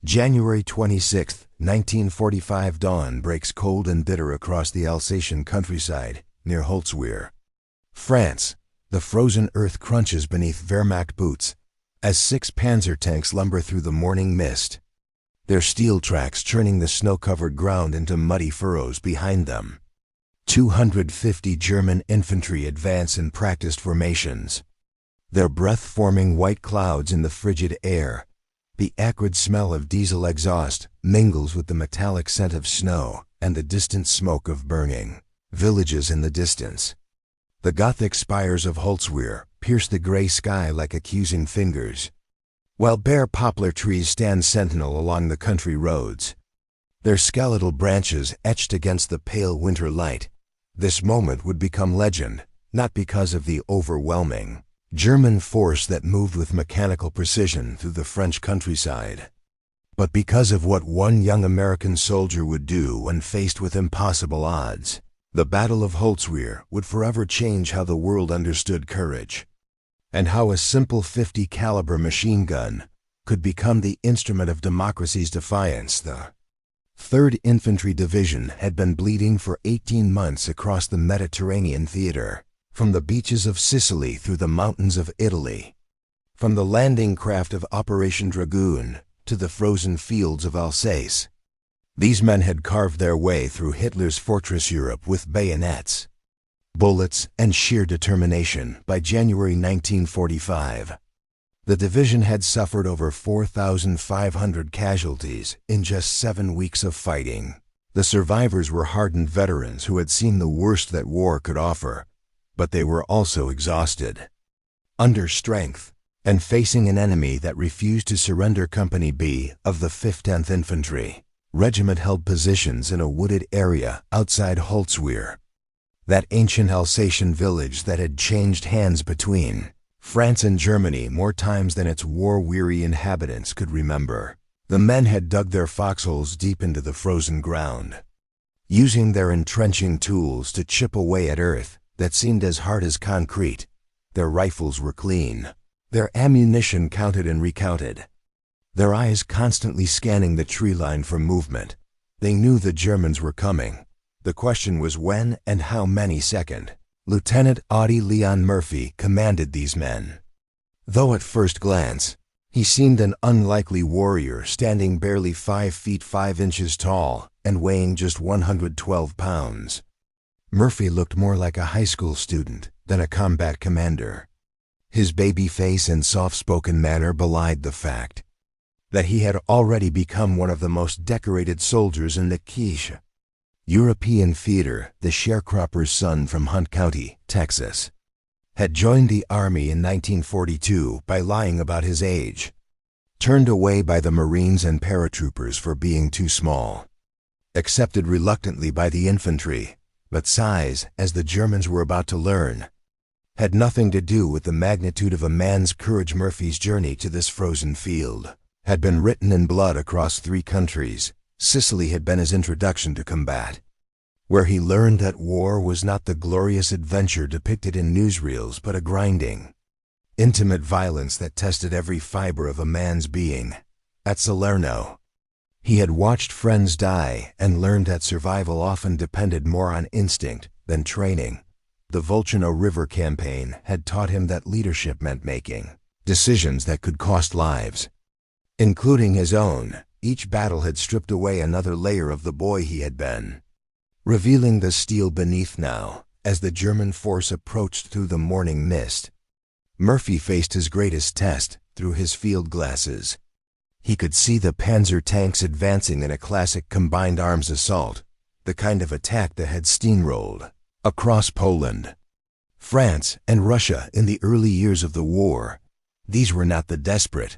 January 26, 1945. Dawn breaks cold and bitter across the Alsatian countryside, near Holtzwihr, France. The frozen earth crunches beneath Wehrmacht boots, as 6 Panzer tanks lumber through the morning mist, their steel tracks churning the snow-covered ground into muddy furrows behind them. 250 German infantry advance in practiced formations, their breath-forming white clouds in the frigid air. The acrid smell of diesel exhaust mingles with the metallic scent of snow and the distant smoke of burning villages in the distance. The Gothic spires of Holtzwihr pierce the gray sky like accusing fingers, while bare poplar trees stand sentinel along the country roads, their skeletal branches etched against the pale winter light. This moment would become legend, not because of the overwhelming German force that moved with mechanical precision through the French countryside, but because of what one young American soldier would do when faced with impossible odds. The Battle of Holtzwihr would forever change how the world understood courage, and how a simple .50 caliber machine gun could become the instrument of democracy's defiance. The 3rd Infantry Division had been bleeding for 18 months across the Mediterranean theater, from the beaches of Sicily through the mountains of Italy, from the landing craft of Operation Dragoon to the frozen fields of Alsace. These men had carved their way through Hitler's fortress Europe with bayonets, bullets, and sheer determination. By January 1945, the division had suffered over 4,500 casualties in just 7 weeks of fighting. The survivors were hardened veterans who had seen the worst that war could offer, but they were also exhausted, under strength, and facing an enemy that refused to surrender. Company B of the 5th Infantry Regiment held positions in a wooded area outside Holtzwihr, that ancient Alsatian village that had changed hands between France and Germany more times than its war-weary inhabitants could remember. The men had dug their foxholes deep into the frozen ground, using their entrenching tools to chip away at earth that seemed as hard as concrete. Their rifles were clean, their ammunition counted and recounted, their eyes constantly scanning the tree line for movement. They knew the Germans were coming. The question was when and how many. Second Lieutenant Audie Murphy commanded these men. Though at first glance, he seemed an unlikely warrior standing barely 5 feet 5 inches tall and weighing just 112 pounds. Murphy looked more like a high school student than a combat commander. His baby face and soft-spoken manner belied the fact that he had already become one of the most decorated soldiers in the quiche European theater. The sharecropper's son from Hunt County, Texas, had joined the Army in 1942 by lying about his age, turned away by the Marines and paratroopers for being too small, accepted reluctantly by the infantry. But size, as the Germans were about to learn, had nothing to do with the magnitude of a man's courage. Murphy's journey to this frozen field had been written in blood across 3 countries. Sicily had been his introduction to combat, where he learned that war was not the glorious adventure depicted in newsreels, but a grinding, intimate violence that tested every fiber of a man's being. At Salerno, he had watched friends die and learned that survival often depended more on instinct than training. The Volchano River campaign had taught him that leadership meant making decisions that could cost lives, including his own. Each battle had stripped away another layer of the boy he had been, revealing the steel beneath. Now, as the German force approached through the morning mist, Murphy faced his greatest test through his field glasses. He could see the Panzer tanks advancing in a classic combined arms assault, the kind of attack that had steamrolled across Poland, France, and Russia in the early years of the war. These were not the desperate,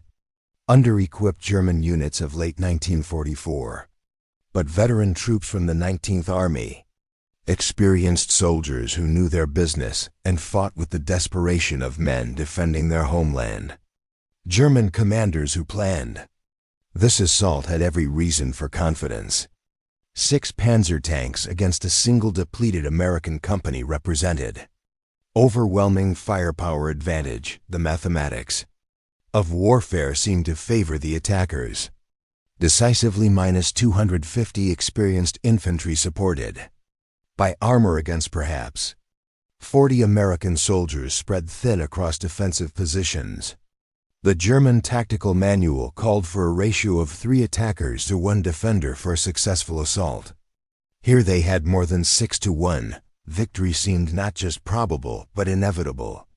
under-equipped German units of late 1944, but veteran troops from the 19th Army, experienced soldiers who knew their business and fought with the desperation of men defending their homeland. German commanders who planned this assault had every reason for confidence. 6 Panzer tanks against a single depleted American company represented overwhelming firepower advantage. The mathematics of warfare seemed to favor the attackers. decisively -250 experienced infantry supported by armor against perhaps 40 American soldiers spread thin across defensive positions. The German tactical manual called for a ratio of 3 attackers to 1 defender for a successful assault. Here they had more than 6 to 1. Victory seemed not just probable, but inevitable.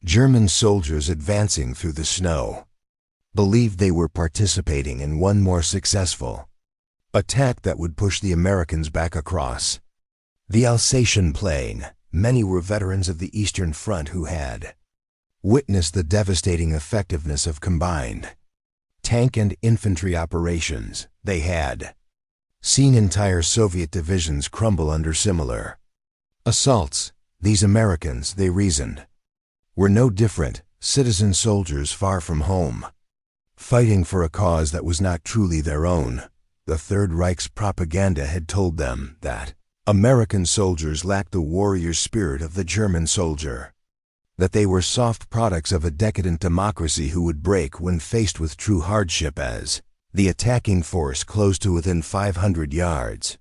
German soldiers advancing through the snow believed they were participating in one more successful attack that would push the Americans back across the Alsatian plain. Many were veterans of the Eastern Front who had witnessed the devastating effectiveness of combined tank and infantry operations. They had seen entire Soviet divisions crumble under similar assaults. These Americans, they reasoned, were no different, citizen soldiers far from home, fighting for a cause that was not truly their own. The Third Reich's propaganda had told them that American soldiers lacked the warrior spirit of the German soldier, that they were soft products of a decadent democracy who would break when faced with true hardship as the attacking force closed to within 500 yards.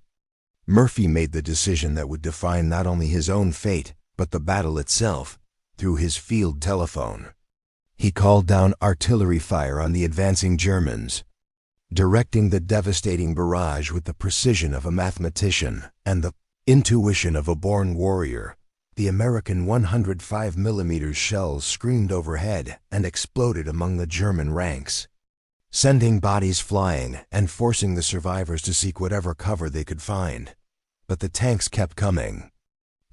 Murphy made the decision that would define not only his own fate, but the battle itself, through his field telephone. He called down artillery fire on the advancing Germans, directing the devastating barrage with the precision of a mathematician and the intuition of a born warrior. The American 105mm shells screamed overhead and exploded among the German ranks, sending bodies flying and forcing the survivors to seek whatever cover they could find. But the tanks kept coming,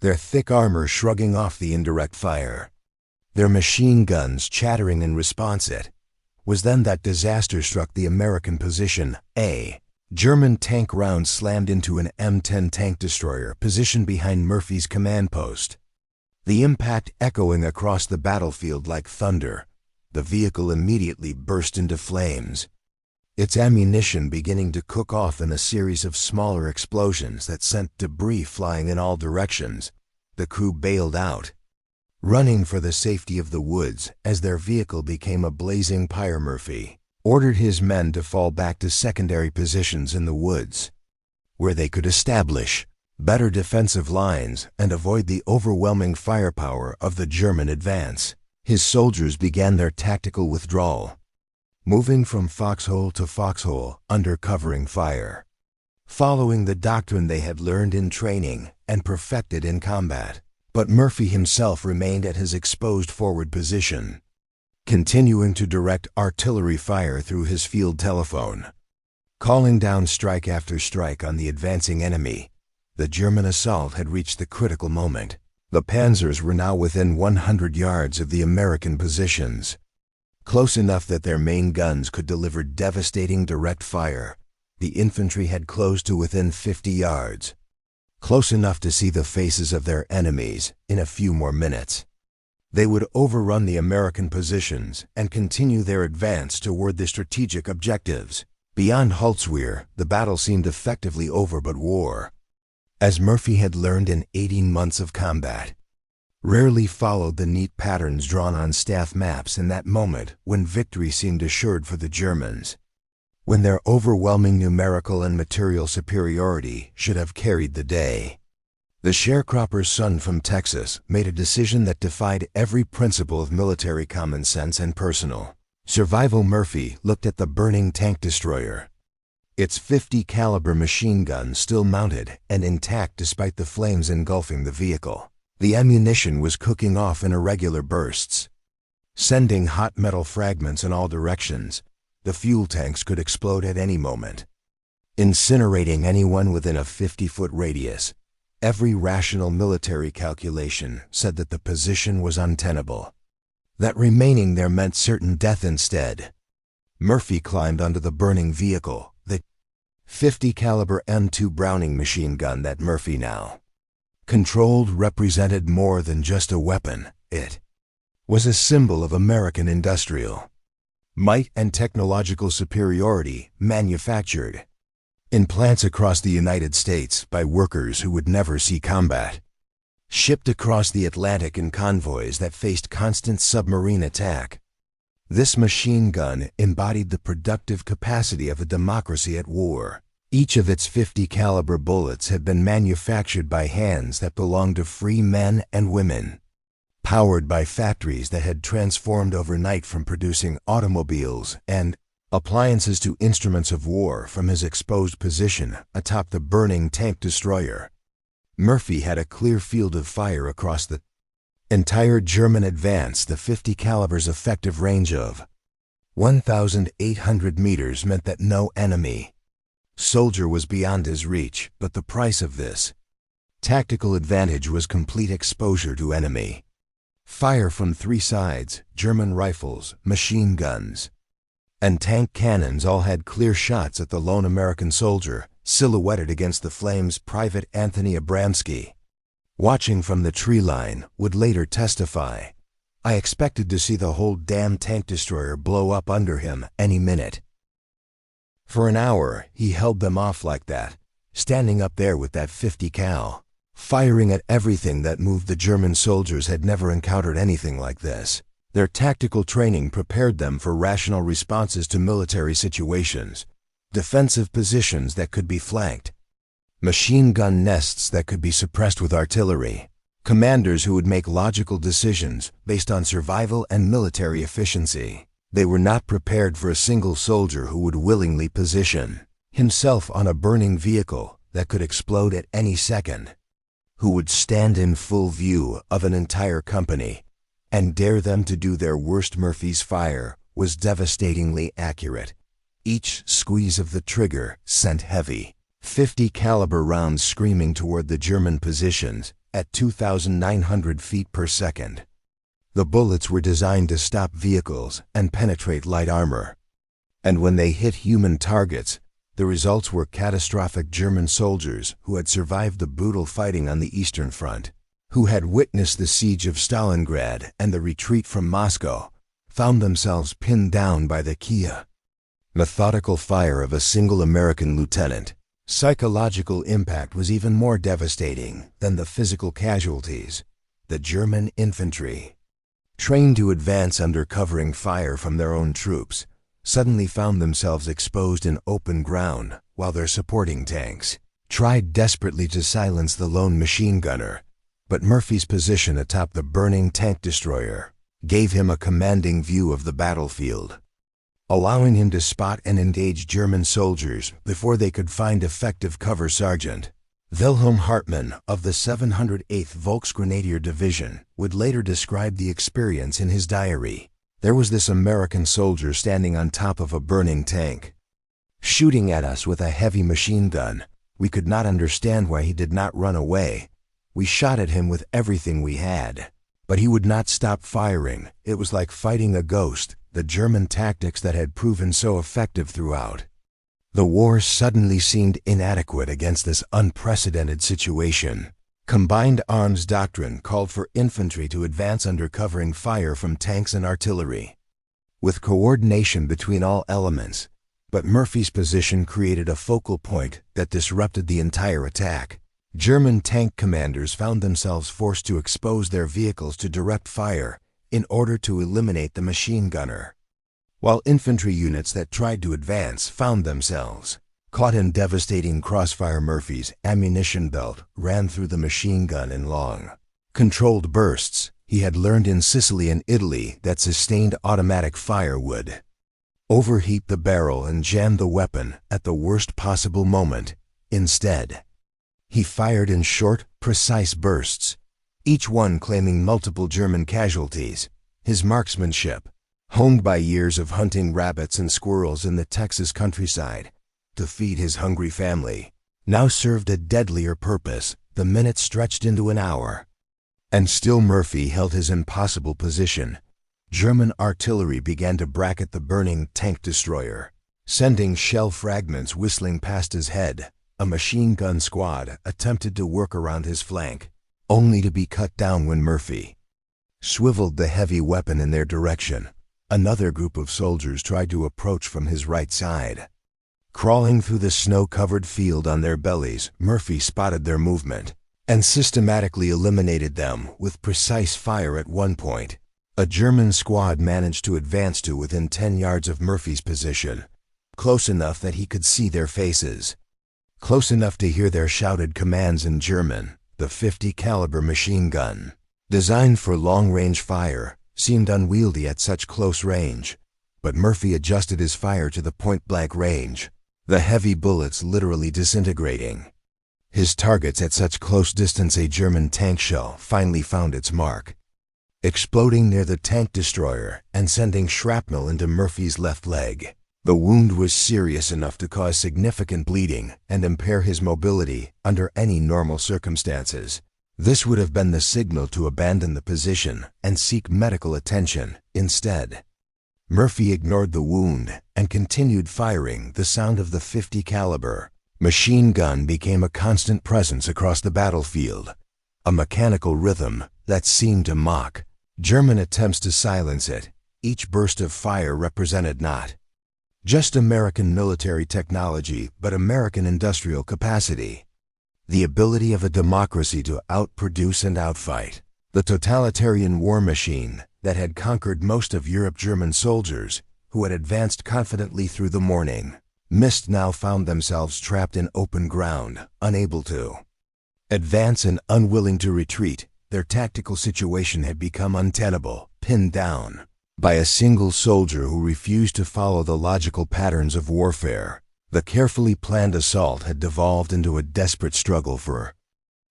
their thick armor shrugging off the indirect fire, their machine guns chattering in response. It was then that disaster struck the American position. A German tank round slammed into an M10 tank destroyer positioned behind Murphy's command post, the impact echoing across the battlefield like thunder. The vehicle immediately burst into flames, its ammunition beginning to cook off in a series of smaller explosions that sent debris flying in all directions. The crew bailed out, running for the safety of the woods as their vehicle became a blazing pyre. Murphy ordered his men to fall back to secondary positions in the woods, where they could establish better defensive lines and avoid the overwhelming firepower of the German advance. His soldiers began their tactical withdrawal, moving from foxhole to foxhole under covering fire, following the doctrine they had learned in training and perfected in combat. But Murphy himself remained at his exposed forward position, continuing to direct artillery fire through his field telephone, calling down strike after strike on the advancing enemy. The German assault had reached the critical moment. The Panzers were now within 100 yards of the American positions, close enough that their main guns could deliver devastating direct fire. The infantry had closed to within 50 yards, close enough to see the faces of their enemies. In a few more minutes, they would overrun the American positions and continue their advance toward the strategic objectives. Beyond Holtzwihr, the battle seemed effectively over, but war, as Murphy had learned in 18 months of combat, rarely followed the neat patterns drawn on staff maps. In that moment, when victory seemed assured for the Germans, when their overwhelming numerical and material superiority should have carried the day, the sharecropper's son from Texas made a decision that defied every principle of military common sense and personal survival. Murphy looked at the burning tank destroyer, its .50 caliber machine gun still mounted and intact despite the flames engulfing the vehicle. The ammunition was cooking off in irregular bursts, sending hot metal fragments in all directions. The fuel tanks could explode at any moment, incinerating anyone within a 50-foot radius. Every rational military calculation said that the position was untenable, that remaining there meant certain death instead. Murphy climbed onto the burning vehicle, the .50 caliber M2 Browning machine gun that Murphy now controlled represented more than just a weapon. It was a symbol of American industrial might and technological superiority, manufactured in plants across the United States by workers who would never see combat, shipped across the Atlantic in convoys that faced constant submarine attack. This machine gun embodied the productive capacity of a democracy at war. Each of its 50 caliber bullets had been manufactured by hands that belonged to free men and women, powered by factories that had transformed overnight from producing automobiles and appliances to instruments of war. From his exposed position atop the burning tank destroyer, Murphy had a clear field of fire across the entire German advance. The 50 caliber's effective range of 1,800 meters meant that no enemy soldier was beyond his reach, but the price of this tactical advantage was complete exposure to enemy fire from three sides. German rifles, machine guns, and tank cannons all had clear shots at the lone American soldier, silhouetted against the flames. Private Anthony Abramsky, watching from the tree line, would later testify, "I expected to see the whole damn tank destroyer blow up under him any minute." For an hour, he held them off like that, standing up there with that 50 cal, firing at everything that moved. The German soldiers had never encountered anything like this. Their tactical training prepared them for rational responses to military situations, defensive positions that could be flanked, machine gun nests that could be suppressed with artillery, commanders who would make logical decisions based on survival and military efficiency. They were not prepared for a single soldier who would willingly position himself on a burning vehicle that could explode at any second, who would stand in full view of an entire company and dare them to do their worst. Murphy's fire was devastatingly accurate. Each squeeze of the trigger sent heavy 50 caliber rounds screaming toward the German positions at 2,900 feet per second. The bullets were designed to stop vehicles and penetrate light armor, and when they hit human targets, the results were catastrophic. German soldiers who had survived the brutal fighting on the Eastern Front, who had witnessed the siege of Stalingrad and the retreat from Moscow, found themselves pinned down by the methodical fire of a single American lieutenant. Psychological impact was even more devastating than the physical casualties. The German infantry, trained to advance under covering fire from their own troops, suddenly found themselves exposed in open ground, while their supporting tanks tried desperately to silence the lone machine gunner. But Murphy's position atop the burning tank destroyer gave him a commanding view of the battlefield, allowing him to spot and engage German soldiers before they could find effective cover. Sergeant Wilhelm Hartmann of the 708th Volksgrenadier Division would later describe the experience in his diary. "There was this American soldier standing on top of a burning tank, shooting at us with a heavy machine gun. We could not understand why he did not run away. We shot at him with everything we had, but he would not stop firing. It was like fighting a ghost." The German tactics that had proven so effective throughout the war suddenly seemed inadequate against this unprecedented situation. Combined arms doctrine called for infantry to advance under covering fire from tanks and artillery, with coordination between all elements. But Murphy's position created a focal point that disrupted the entire attack. German tank commanders found themselves forced to expose their vehicles to direct fire in order to eliminate the machine gunner, while infantry units that tried to advance found themselves caught in devastating crossfire. Murphy's ammunition belt ran through the machine gun in long, controlled bursts. He had learned in Sicily and Italy that sustained automatic fire would overheat the barrel and jam the weapon at the worst possible moment. Instead, he fired in short, precise bursts, each one claiming multiple German casualties. His marksmanship, honed by years of hunting rabbits and squirrels in the Texas countryside to feed his hungry family, now served a deadlier purpose. The minutes stretched into an hour, and still Murphy held his impossible position. German artillery began to bracket the burning tank destroyer, sending shell fragments whistling past his head. A machine gun squad attempted to work around his flank, only to be cut down when Murphy swiveled the heavy weapon in their direction. Another group of soldiers tried to approach from his right side. Crawling through the snow-covered field on their bellies, Murphy spotted their movement and systematically eliminated them with precise fire. At one point, A German squad managed to advance to within 10 yards of Murphy's position, close enough that he could see their faces, close enough to hear their shouted commands in German. The 50 caliber machine gun, designed for long-range fire, seemed unwieldy at such close range, but Murphy adjusted his fire to the point-blank range, the heavy bullets literally disintegrating. His targets at such close distance. A German tank shell finally found its mark, exploding near the tank destroyer and sending shrapnel into Murphy's left leg. The wound was serious enough to cause significant bleeding and impair his mobility under any normal circumstances. This would have been the signal to abandon the position and seek medical attention instead. Murphy ignored the wound and continued firing. The sound of the 50 caliber machine gun became a constant presence across the battlefield, a mechanical rhythm that seemed to mock German attempts to silence it. Each burst of fire represented not just American military technology, but American industrial capacity. The ability of a democracy to outproduce and outfight the totalitarian war machine that had conquered most of Europe. German soldiers, who had advanced confidently through the morning mist, now found themselves trapped in open ground, unable to advance and unwilling to retreat. Their tactical situation had become untenable, pinned down by a single soldier who refused to follow the logical patterns of warfare. The carefully planned assault had devolved into a desperate struggle for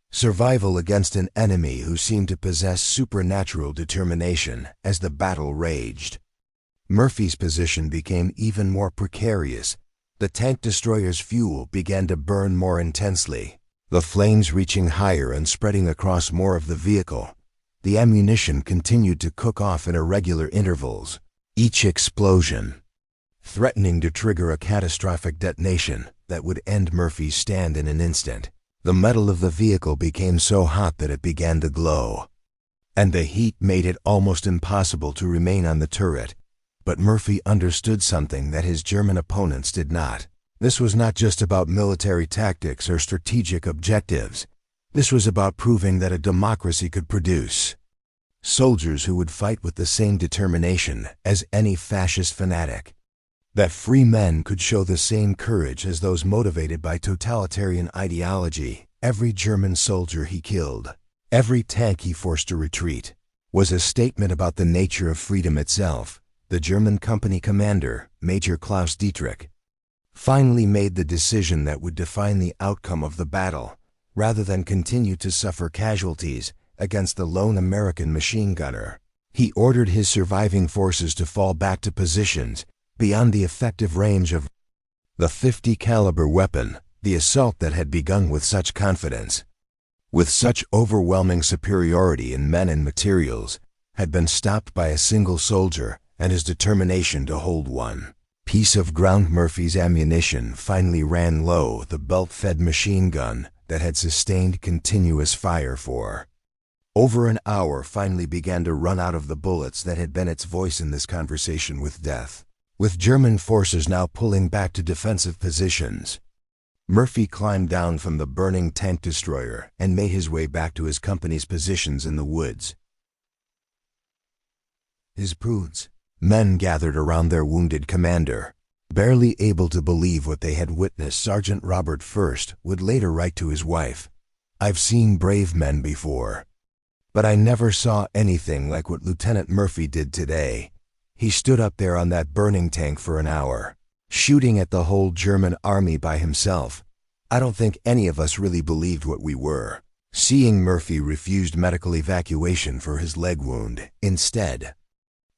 survival against an enemy who seemed to possess supernatural determination. As the battle raged, Murphy's position became even more precarious. The tank destroyer's fuel began to burn more intensely, the flames reaching higher and spreading across more of the vehicle. The ammunition continued to cook off in irregular intervals, each explosion threatening to trigger a catastrophic detonation that would end Murphy's stand in an instant. The metal of the vehicle became so hot that it began to glow, and the heat made it almost impossible to remain on the turret. But Murphy understood something that his German opponents did not. This was not just about military tactics or strategic objectives. This was about proving that a democracy could produce soldiers who would fight with the same determination as any fascist fanatic, that free men could show the same courage as those motivated by totalitarian ideology. Every German soldier he killed, every tank he forced to retreat, was a statement about the nature of freedom itself. The German company commander, Major Klaus Dietrich, finally made the decision that would define the outcome of the battle, rather than continue to suffer casualties against the lone American machine gunner. He ordered his surviving forces to fall back to positions beyond the effective range of the 50 caliber weapon. The assault that had begun with such confidence, with such overwhelming superiority in men and materials, had been stopped by a single soldier and his determination to hold one piece of ground. Murphy's ammunition finally ran low. The belt-fed machine gun that had sustained continuous fire for over an hour finally began to run out of the bullets that had been its voice in this conversation with death. With German forces now pulling back to defensive positions, Murphy climbed down from the burning tank destroyer and made his way back to his company's positions in the woods. His prudes men gathered around their wounded commander, barely able to believe what they had witnessed. Sergeant Robert First would later write to his wife, "I've seen brave men before, but I never saw anything like what Lieutenant Murphy did today. He stood up there on that burning tank for an hour, shooting at the whole German army by himself. I don't think any of us really believed what we were seeing." Murphy refused medical evacuation for his leg wound. Instead,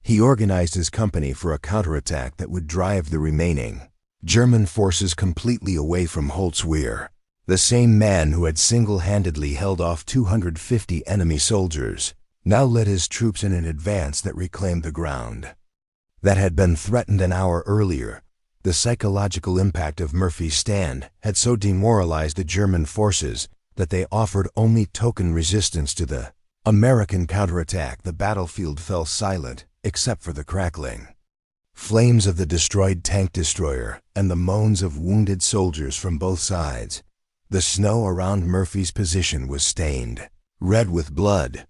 he organized his company for a counterattack that would drive the remaining German forces completely away from Holtzwihr. The same man who had single-handedly held off 250 enemy soldiers now led his troops in an advance that reclaimed the ground that had been threatened an hour earlier. The psychological impact of Murphy's stand had so demoralized the German forces that they offered only token resistance to the American counterattack. The battlefield fell silent, except for the crackling flames of the destroyed tank destroyer and the moans of wounded soldiers from both sides. The snow around Murphy's position was stained red with blood.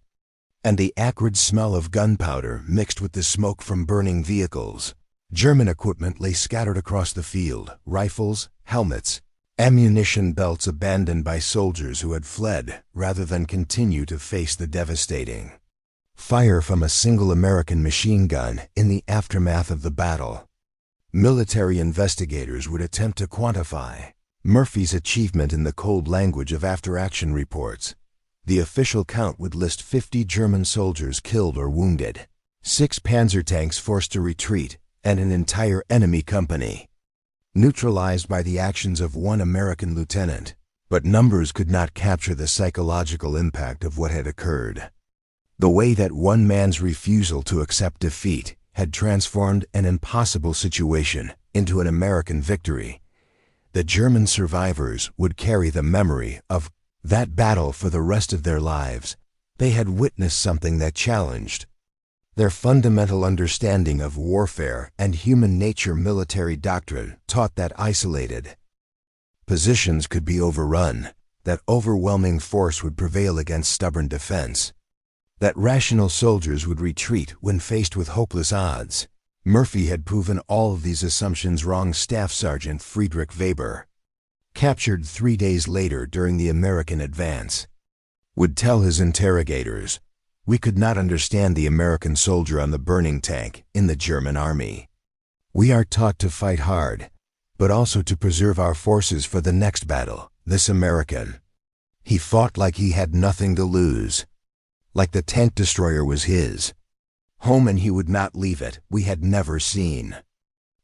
and the acrid smell of gunpowder mixed with the smoke from burning vehicles. German equipment lay scattered across the field, rifles, helmets, ammunition belts abandoned by soldiers who had fled rather than continue to face the devastating fire from a single American machine gun in the aftermath of the battle. Military investigators would attempt to quantify Murphy's achievement in the cold language of after-action reports. The official count would list 50 German soldiers killed or wounded, 6 Panzer tanks forced to retreat, and an entire enemy company neutralized by the actions of one American lieutenant. But numbers could not capture the psychological impact of what had occurred. The way that one man's refusal to accept defeat had transformed an impossible situation into an American victory. The German survivors would carry the memory of that battle for the rest of their lives. They had witnessed something that challenged their fundamental understanding of warfare and human nature. Military doctrine taught that isolated positions could be overrun, that overwhelming force would prevail against stubborn defense, that rational soldiers would retreat when faced with hopeless odds. Murphy had proven all of these assumptions wrong. Staff Sergeant Friedrich Weber, captured 3 days later during the American advance, would tell his interrogators, "We could not understand the American soldier on the burning tank in the German army. We are taught to fight hard, but also to preserve our forces for the next battle. This American, he fought like he had nothing to lose, like the tank destroyer was his home and he would not leave it." We had never seen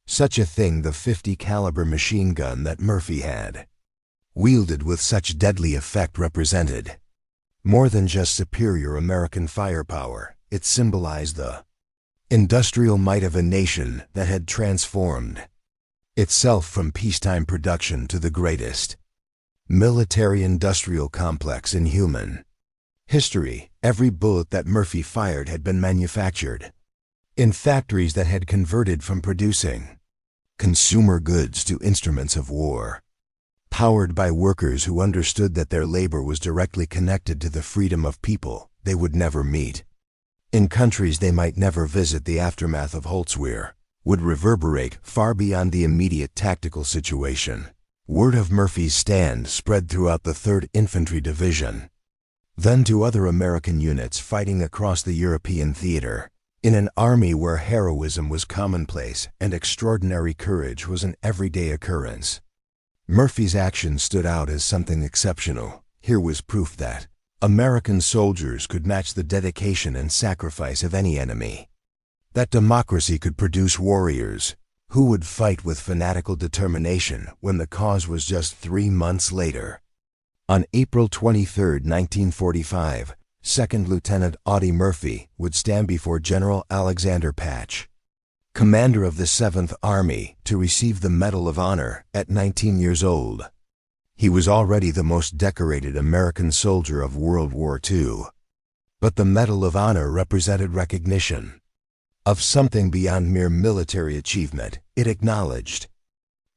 such a thing. The .50 caliber machine gun that Murphy had wielded with such deadly effect represented more than just superior American firepower. It symbolized the industrial might of a nation that had transformed itself from peacetime production to the greatest military-industrial complex in human history. Every bullet that Murphy fired had been manufactured in factories that had converted from producing consumer goods to instruments of war, powered by workers who understood that their labor was directly connected to the freedom of people they would never meet, in countries they might never visit. The aftermath of Holtzwihr would reverberate far beyond the immediate tactical situation. Word of Murphy's stand spread throughout the 3rd Infantry Division, then to other American units fighting across the European theater. In an army where heroism was commonplace and extraordinary courage was an everyday occurrence, Murphy's actions stood out as something exceptional. Here was proof that American soldiers could match the dedication and sacrifice of any enemy, that democracy could produce warriors who would fight with fanatical determination when the cause was just 3 months later. On April 23, 1945, 2nd Lieutenant Audie Murphy would stand before General Alexander Patch, commander of the 7th Army, to receive the Medal of Honor at 19 years old. He was already the most decorated American soldier of World War II. But the Medal of Honor represented recognition of something beyond mere military achievement. It acknowledged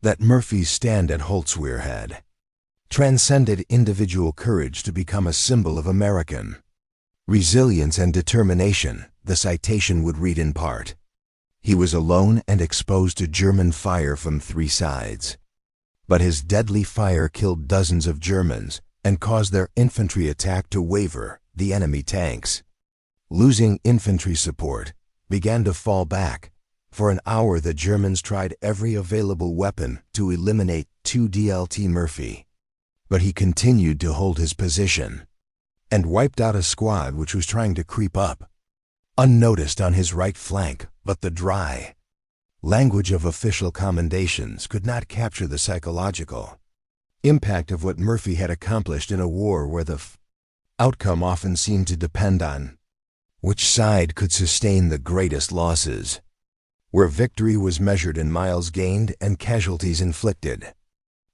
that Murphy's stand at Holtzwihr had transcended individual courage to become a symbol of American resilience and determination. The citation would read in part, "He was alone and exposed to German fire from 3 sides. But his deadly fire killed dozens of Germans and caused their infantry attack to waver. The enemy tanks, losing infantry support, began to fall back. For an hour the Germans tried every available weapon to eliminate 2DLT Murphy. But he continued to hold his position and wiped out a squad which was trying to creep up unnoticed on his right flank. But the dry language of official commendations could not capture the psychological impact of what Murphy had accomplished in a war where the outcome often seemed to depend on which side could sustain the greatest losses, where victory was measured in miles gained and casualties inflicted.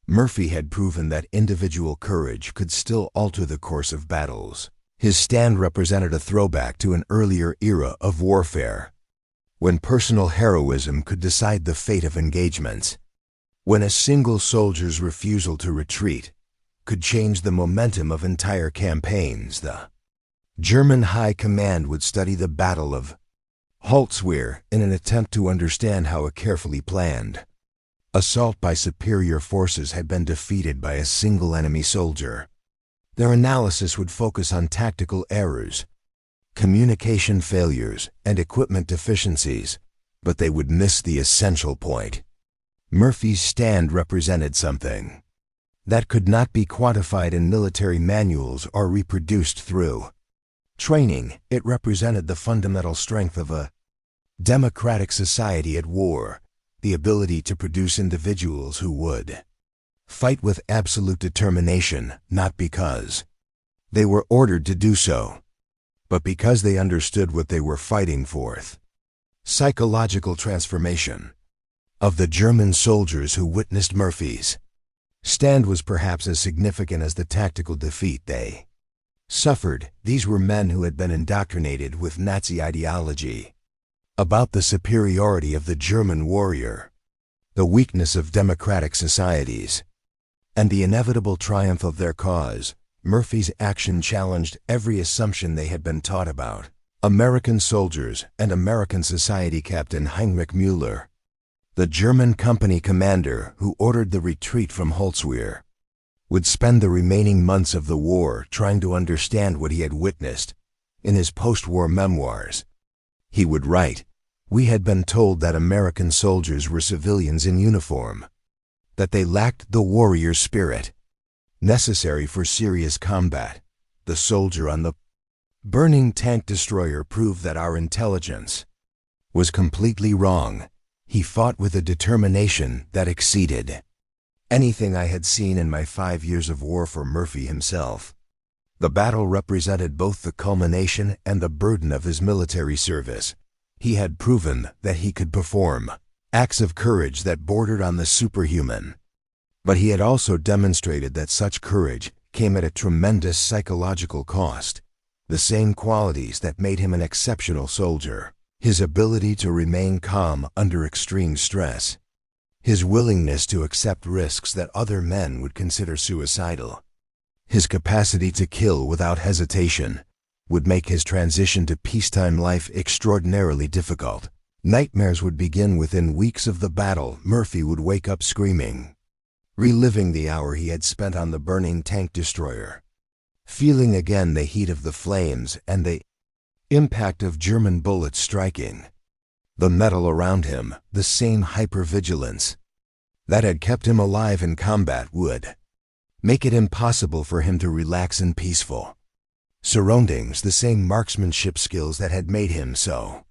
Murphy had proven that individual courage could still alter the course of battles. His stand represented a throwback to an earlier era of warfare, when personal heroism could decide the fate of engagements, when a single soldier's refusal to retreat could change the momentum of entire campaigns. The German High Command would study the Battle of Holtzwihr in an attempt to understand how a carefully planned assault by superior forces had been defeated by a single enemy soldier. Their analysis would focus on tactical errors, communication failures, and equipment deficiencies, but they would miss the essential point. Murphy's stand represented something that could not be quantified in military manuals or reproduced through training. It represented the fundamental strength of a democratic society at war, the ability to produce individuals who would fight with absolute determination, not because they were ordered to do so, but because they understood what they were fighting for. Psychological transformation of the German soldiers who witnessed Murphy's stand was perhaps as significant as the tactical defeat they suffered. These were men who had been indoctrinated with Nazi ideology about the superiority of the German warrior, the weakness of democratic societies, and the inevitable triumph of their cause. Murphy's action challenged every assumption they had been taught about American soldiers and American society. Captain Heinrich Müller, the German company commander who ordered the retreat from Holtzwihr, would spend the remaining months of the war trying to understand what he had witnessed. In his post-war memoirs, he would write, "We had been told that American soldiers were civilians in uniform, that they lacked the warrior spirit necessary for serious combat. The soldier on the burning tank destroyer proved that our intelligence was completely wrong. He fought with a determination that exceeded anything I had seen in my 5 years of war." For Murphy himself, the battle represented both the culmination and the burden of his military service. He had proven that he could perform acts of courage that bordered on the superhuman, but he had also demonstrated that such courage came at a tremendous psychological cost. The same qualities that made him an exceptional soldier: his ability to remain calm under extreme stress, his willingness to accept risks that other men would consider suicidal, his capacity to kill without hesitation, would make his transition to peacetime life extraordinarily difficult. Nightmares would begin within weeks of the battle. Murphy would wake up screaming, reliving the hour he had spent on the burning tank destroyer, feeling again the heat of the flames and the impact of German bullets striking the metal around him. The same hypervigilance that had kept him alive in combat would make it impossible for him to relax in peaceful surroundings. The same marksmanship skills that had made him so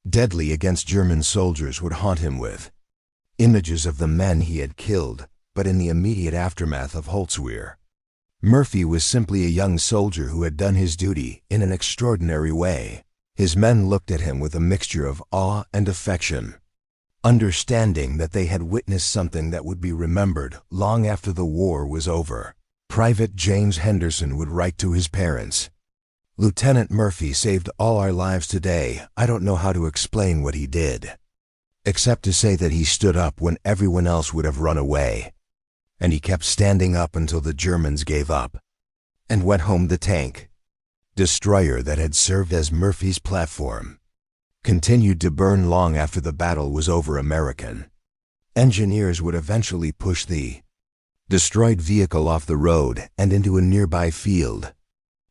deadly against German soldiers would haunt him with images of the men he had killed. But in the immediate aftermath of Holtzwihr, Murphy was simply a young soldier who had done his duty in an extraordinary way. His men looked at him with a mixture of awe and affection, understanding that they had witnessed something that would be remembered long after the war was over. Private James Henderson would write to his parents, "Lieutenant Murphy saved all our lives today. I don't know how to explain what he did, except to say that he stood up when everyone else would have run away. And he kept standing up until the Germans gave up and went home." The tank destroyer that had served as Murphy's platform continued to burn long after the battle was over. American engineers would eventually push the destroyed vehicle off the road and into a nearby field,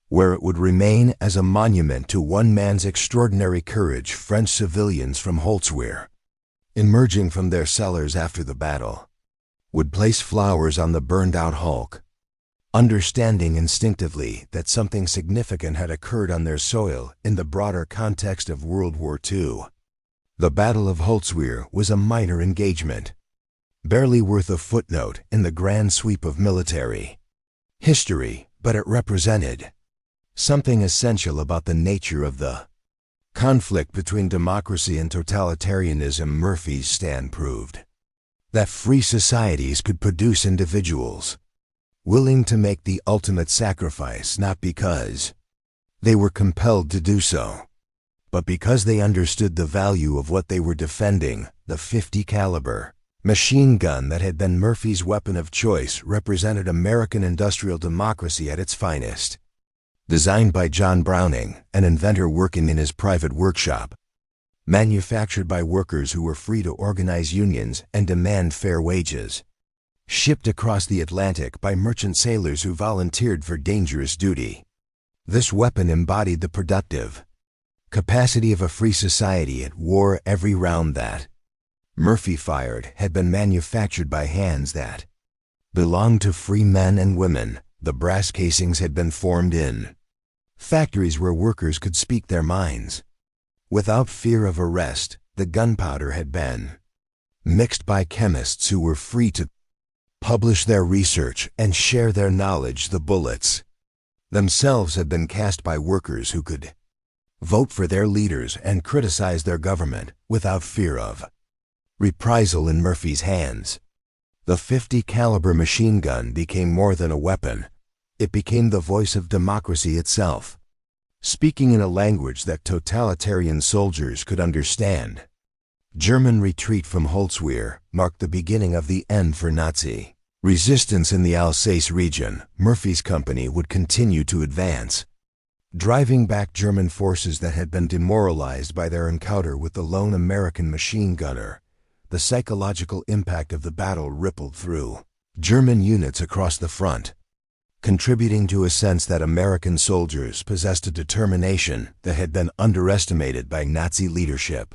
where it would remain as a monument to one man's extraordinary courage. French civilians from Holtzwihr, emerging from their cellars after the battle, would place flowers on the burned-out hulk, understanding instinctively that something significant had occurred on their soil in the broader context of World War II. The Battle of Holtzwihr was a minor engagement, barely worth a footnote in the grand sweep of military history, but it represented something essential about the nature of the conflict between democracy and totalitarianism. Murphy's stand proved that free societies could produce individuals willing to make the ultimate sacrifice, not because they were compelled to do so, but because they understood the value of what they were defending. The .50 caliber machine gun that had been Murphy's weapon of choice represented American industrial democracy at its finest. Designed by John Browning, an inventor working in his private workshop. Manufactured by workers who were free to organize unions and demand fair wages. Shipped across the Atlantic by merchant sailors who volunteered for dangerous duty. This weapon embodied the productive capacity of a free society at war. Every round that Murphy fired had been manufactured by hands that belonged to free men and women. The brass casings had been formed in factories where workers could speak their minds. Without fear of arrest, the gunpowder had been mixed by chemists who were free to publish their research and share their knowledge. The bullets themselves had been cast by workers who could vote for their leaders and criticize their government without fear of reprisal. In Murphy's hands, the .50 caliber machine gun became more than a weapon. It became the voice of democracy itself, speaking in a language that totalitarian soldiers could understand. German retreat from Holtzwihr marked the beginning of the end for Nazi resistance in the Alsace region. Murphy's company would continue to advance, driving back German forces that had been demoralized by their encounter with the lone American machine gunner. The psychological impact of the battle rippled through German units across the front, contributing to a sense that American soldiers possessed a determination that had been underestimated by Nazi leadership.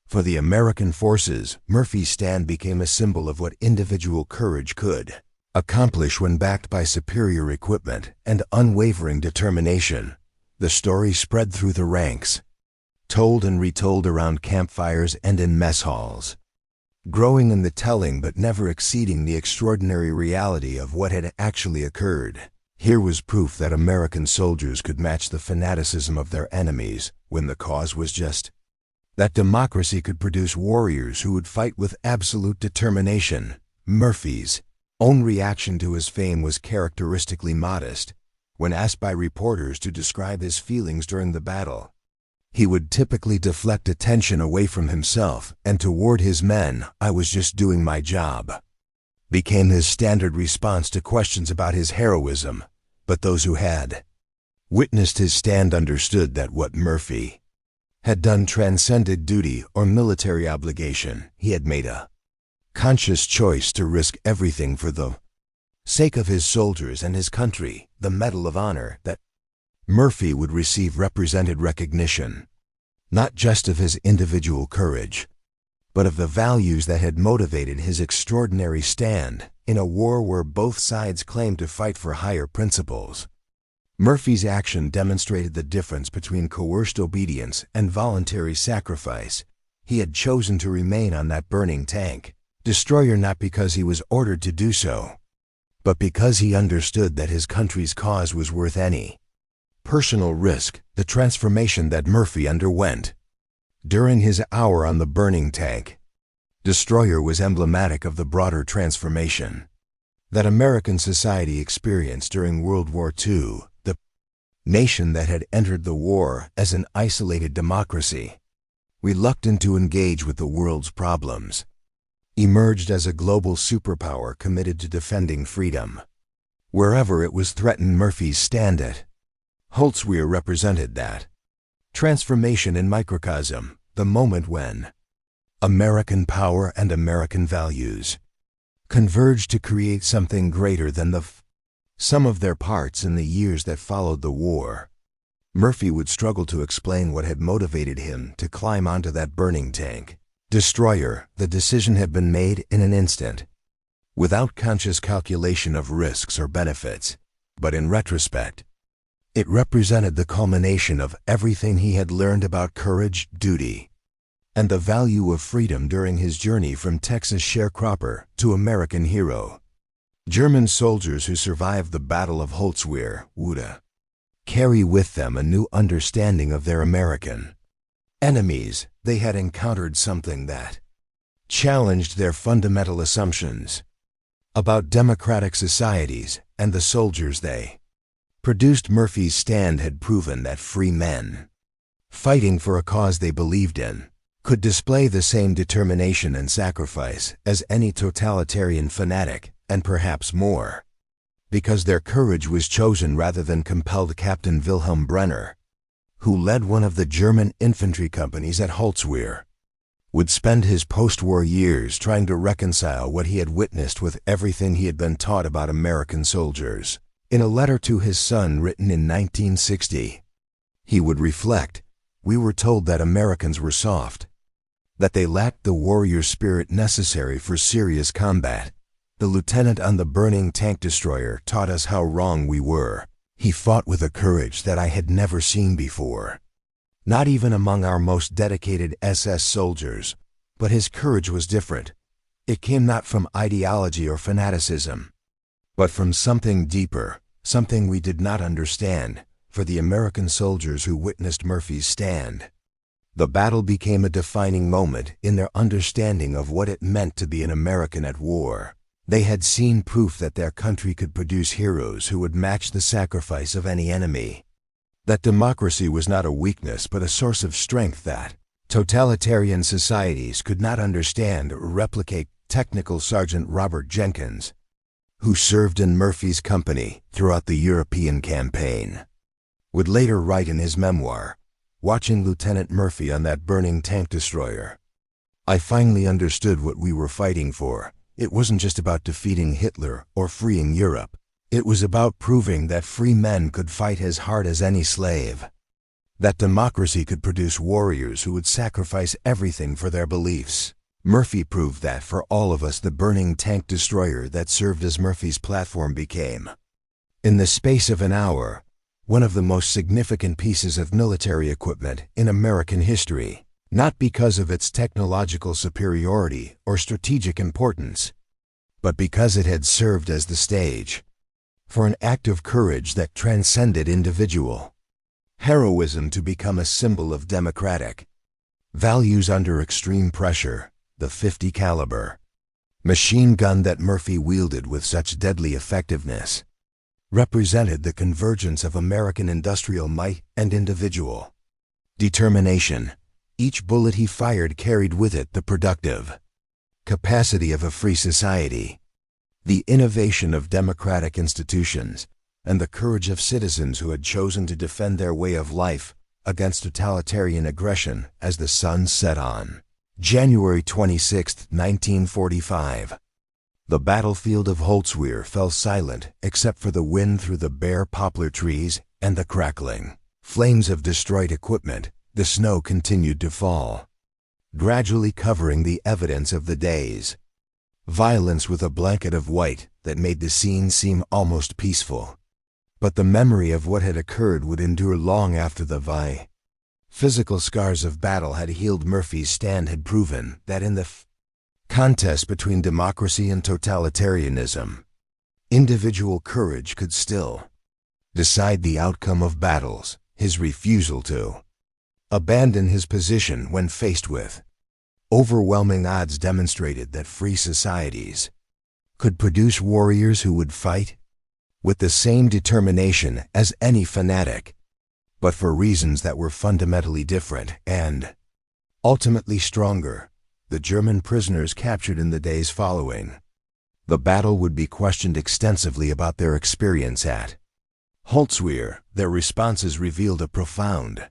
For the American forces, Murphy's stand became a symbol of what individual courage could accomplish when backed by superior equipment and unwavering determination. The story spread through the ranks, told and retold around campfires and in mess halls, growing in the telling but never exceeding the extraordinary reality of what had actually occurred. Here was proof that American soldiers could match the fanaticism of their enemies when the cause was just. That democracy could produce warriors who would fight with absolute determination. Murphy's own reaction to his fame was characteristically modest. When asked by reporters to describe his feelings during the battle, he would typically deflect attention away from himself and toward his men. "I was just doing my job," became his standard response to questions about his heroism. But those who had witnessed his stand understood that what Murphy had done transcended duty or military obligation. He had made a conscious choice to risk everything for the sake of his soldiers and his country. The Medal of Honor that Murphy would receive represented recognition, not just of his individual courage, but of the values that had motivated his extraordinary stand in a war where both sides claimed to fight for higher principles. Murphy's action demonstrated the difference between coerced obedience and voluntary sacrifice. He had chosen to remain on that burning tank destroyer not because he was ordered to do so, but because he understood that his country's cause was worth any personal risk. The transformation that Murphy underwent during his hour on the burning tank destroyer was emblematic of the broader transformation that American society experienced during World War II. The nation that had entered the war as an isolated democracy, reluctant to engage with the world's problems, emerged as a global superpower committed to defending freedom wherever it was threatened. Murphy's stand at Holtzwihr represented that transformation in microcosm, the moment when American power and American values converged to create something greater than the sum of their parts. In the years that followed the war, Murphy would struggle to explain what had motivated him to climb onto that burning tank destroyer. The decision had been made in an instant, without conscious calculation of risks or benefits, but in retrospect, it represented the culmination of everything he had learned about courage, duty, and the value of freedom during his journey from Texas sharecropper to American hero. German soldiers who survived the Battle of Holtzwihr would carry with them a new understanding of their American enemies. They had encountered something that challenged their fundamental assumptions about democratic societies and the soldiers they produced. Murphy's stand had proven that free men, fighting for a cause they believed in, could display the same determination and sacrifice as any totalitarian fanatic, and perhaps more. because their courage was chosen rather than compelled. Captain Wilhelm Brenner, who led one of the German infantry companies at Holtzwihr, would spend his post-war years trying to reconcile what he had witnessed with everything he had been taught about American soldiers. In a letter to his son written in 1960, he would reflect, "We were told that Americans were soft, that they lacked the warrior spirit necessary for serious combat. The lieutenant on the burning tank destroyer taught us how wrong we were. He fought with a courage that I had never seen before. Not even among our most dedicated SS soldiers, but his courage was different. It came not from ideology or fanaticism, but from something deeper, something we did not understand." For the American soldiers who witnessed Murphy's stand, the battle became a defining moment in their understanding of what it meant to be an American at war. They had seen proof that their country could produce heroes who would match the sacrifice of any enemy. That democracy was not a weakness but a source of strength that totalitarian societies could not understand or replicate. Technical Sergeant Robert Jenkins, who served in Murphy's company throughout the European campaign, would later write in his memoir, "Watching Lieutenant Murphy on that burning tank destroyer, I finally understood what we were fighting for. It wasn't just about defeating Hitler or freeing Europe. It was about proving that free men could fight as hard as any slave. That democracy could produce warriors who would sacrifice everything for their beliefs." Murphy proved that for all of us. The burning tank destroyer that served as Murphy's platform became, in the space of an hour, one of the most significant pieces of military equipment in American history. Not because of its technological superiority or strategic importance, but because it had served as the stage for an act of courage that transcended individual heroism to become a symbol of democratic values under extreme pressure. The .50 caliber machine gun that Murphy wielded with such deadly effectiveness represented the convergence of American industrial might and individual determination. Each bullet he fired carried with it the productive capacity of a free society, the innovation of democratic institutions, and the courage of citizens who had chosen to defend their way of life against totalitarian aggression. As the sun set on January 26, 1945, the battlefield of Holtzwihr fell silent except for the wind through the bare poplar trees and the crackling flames of destroyed equipment. The snow continued to fall, gradually covering the evidence of the day's violence with a blanket of white that made the scene seem almost peaceful. But the memory of what had occurred would endure long after the physical scars of battle had healed. Murphy's stand had proven that in the contest between democracy and totalitarianism, individual courage could still decide the outcome of battles. His refusal to abandon his position when faced with overwhelming odds demonstrated that free societies could produce warriors who would fight with the same determination as any fanatic, but for reasons that were fundamentally different and ultimately stronger. The German prisoners captured in the days following the battle would be questioned extensively about their experience at Holtzwihr. Their responses revealed a profound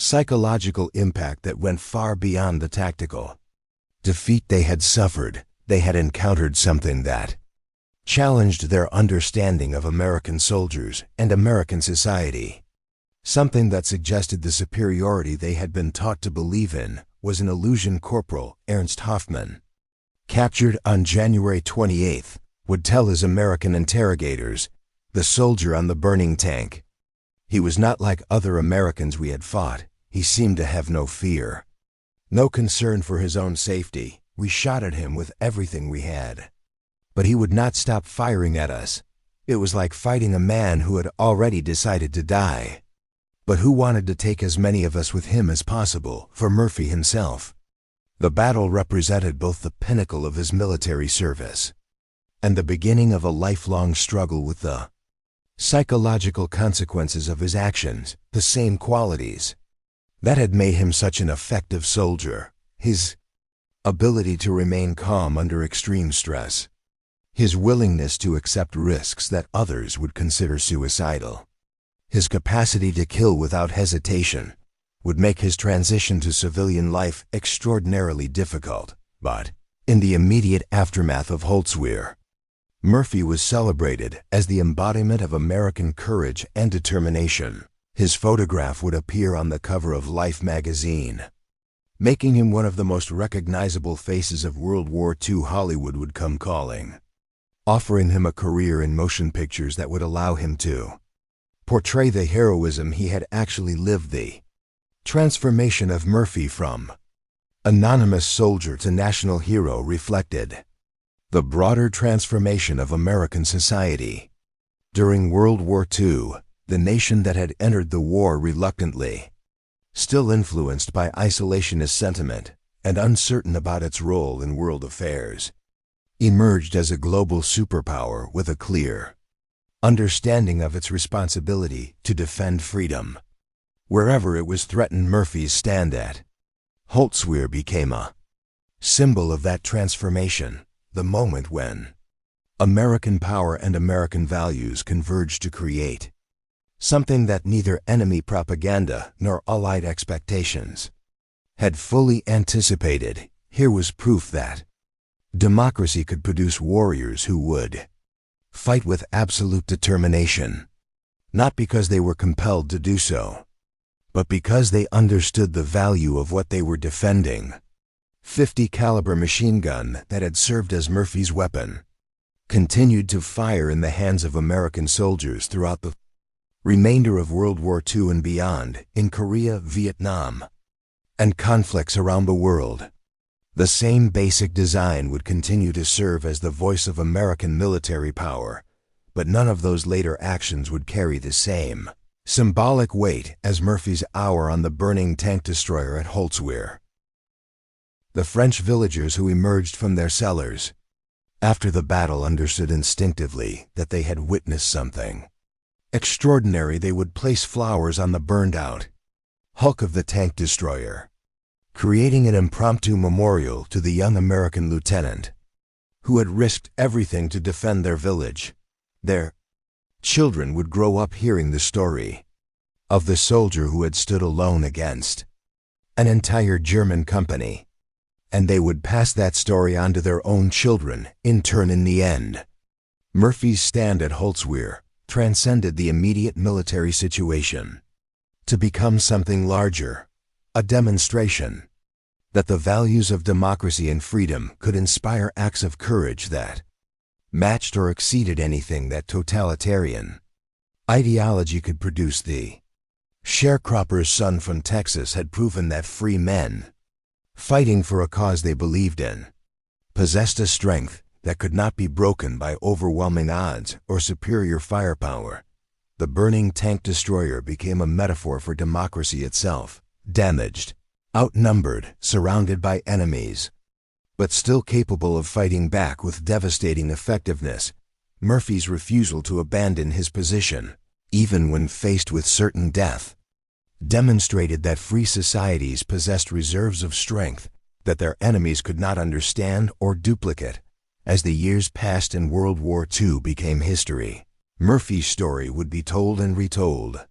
psychological impact that went far beyond the tactical defeat they had suffered. They had encountered something that challenged their understanding of American soldiers and American society. Something that suggested the superiority they had been taught to believe in was an illusion. Corporal Ernst Hoffmann, captured on January 28th, would tell his American interrogators, "The soldier on the burning tank, he was not like other Americans we had fought. He seemed to have no fear, no concern for his own safety. We shot at him with everything we had, but he would not stop firing at us. It was like fighting a man who had already decided to die, but who wanted to take as many of us with him as possible." For Murphy himself, the battle represented both the pinnacle of his military service and the beginning of a lifelong struggle with the psychological consequences of his actions. The same qualities that had made him such an effective soldier, his ability to remain calm under extreme stress, his willingness to accept risks that others would consider suicidal, his capacity to kill without hesitation, would make his transition to civilian life extraordinarily difficult. But, in the immediate aftermath of Holtzwihr, Murphy was celebrated as the embodiment of American courage and determination. His photograph would appear on the cover of Life magazine, making him one of the most recognizable faces of World War II. Hollywood would come calling, offering him a career in motion pictures that would allow him to portray the heroism he had actually lived. The transformation of Murphy from anonymous soldier to national hero reflected the broader transformation of American society. During World War II, the nation that had entered the war reluctantly, still influenced by isolationist sentiment and uncertain about its role in world affairs, emerged as a global superpower with a clear understanding of its responsibility to defend freedom. Wherever it was threatened, Murphy's stand at Holtzwihr became a symbol of that transformation, the moment when American power and American values converged to create something that neither enemy propaganda nor Allied expectations had fully anticipated. Here was proof that democracy could produce warriors who would fight with absolute determination, not because they were compelled to do so, but because they understood the value of what they were defending. 50 caliber machine gun that had served as Murphy's weapon continued to fire in the hands of American soldiers throughout the remainder of World War II and beyond, in Korea, Vietnam, and conflicts around the world. The same basic design would continue to serve as the voice of American military power, but none of those later actions would carry the same symbolic weight as Murphy's hour on the burning tank destroyer at Holtzwihr. The French villagers who emerged from their cellars after the battle understood instinctively that they had witnessed something extraordinary. They would place flowers on the burned-out hulk of the tank destroyer, creating an impromptu memorial to the young American lieutenant who had risked everything to defend their village. Their children would grow up hearing the story of the soldier who had stood alone against an entire German company, and they would pass that story on to their own children in turn. In the end, Murphy's stand at Holtzwihr transcended the immediate military situation to become something larger, a demonstration that the values of democracy and freedom could inspire acts of courage that matched or exceeded anything that totalitarian ideology could produce. The sharecropper's son from Texas had proven that free men fighting for a cause they believed in possessed a strength that could not be broken by overwhelming odds or superior firepower. The burning tank destroyer became a metaphor for democracy itself, damaged, outnumbered, surrounded by enemies, but still capable of fighting back with devastating effectiveness. Murphy's refusal to abandon his position, even when faced with certain death, demonstrated that free societies possessed reserves of strength that their enemies could not understand or duplicate. As the years passed and World War II became history, Murphy's story would be told and retold,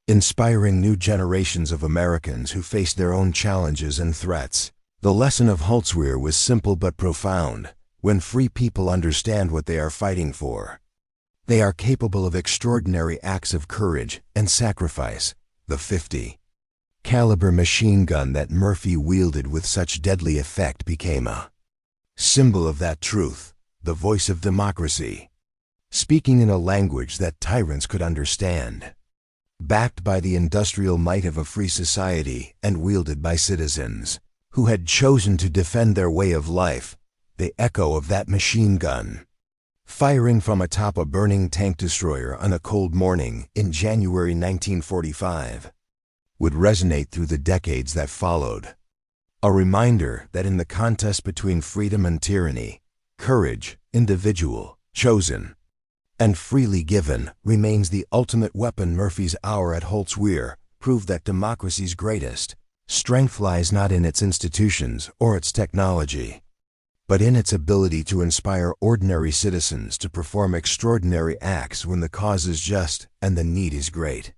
inspiring new generations of Americans who faced their own challenges and threats. The lesson of Holtzwihr was simple but profound. When free people understand what they are fighting for, they are capable of extraordinary acts of courage and sacrifice. The 50 caliber machine gun that Murphy wielded with such deadly effect became a symbol of that truth, the voice of democracy, speaking in a language that tyrants could understand, backed by the industrial might of a free society and wielded by citizens who had chosen to defend their way of life. The echo of that machine gun, firing from atop a burning tank destroyer on a cold morning in January 1945, would resonate through the decades that followed. A reminder that in the contest between freedom and tyranny, courage, individual, chosen, and freely given, remains the ultimate weapon. Murphy's hour at Holtzwihr proved that democracy's greatest strength lies not in its institutions or its technology, but in its ability to inspire ordinary citizens to perform extraordinary acts when the cause is just and the need is great.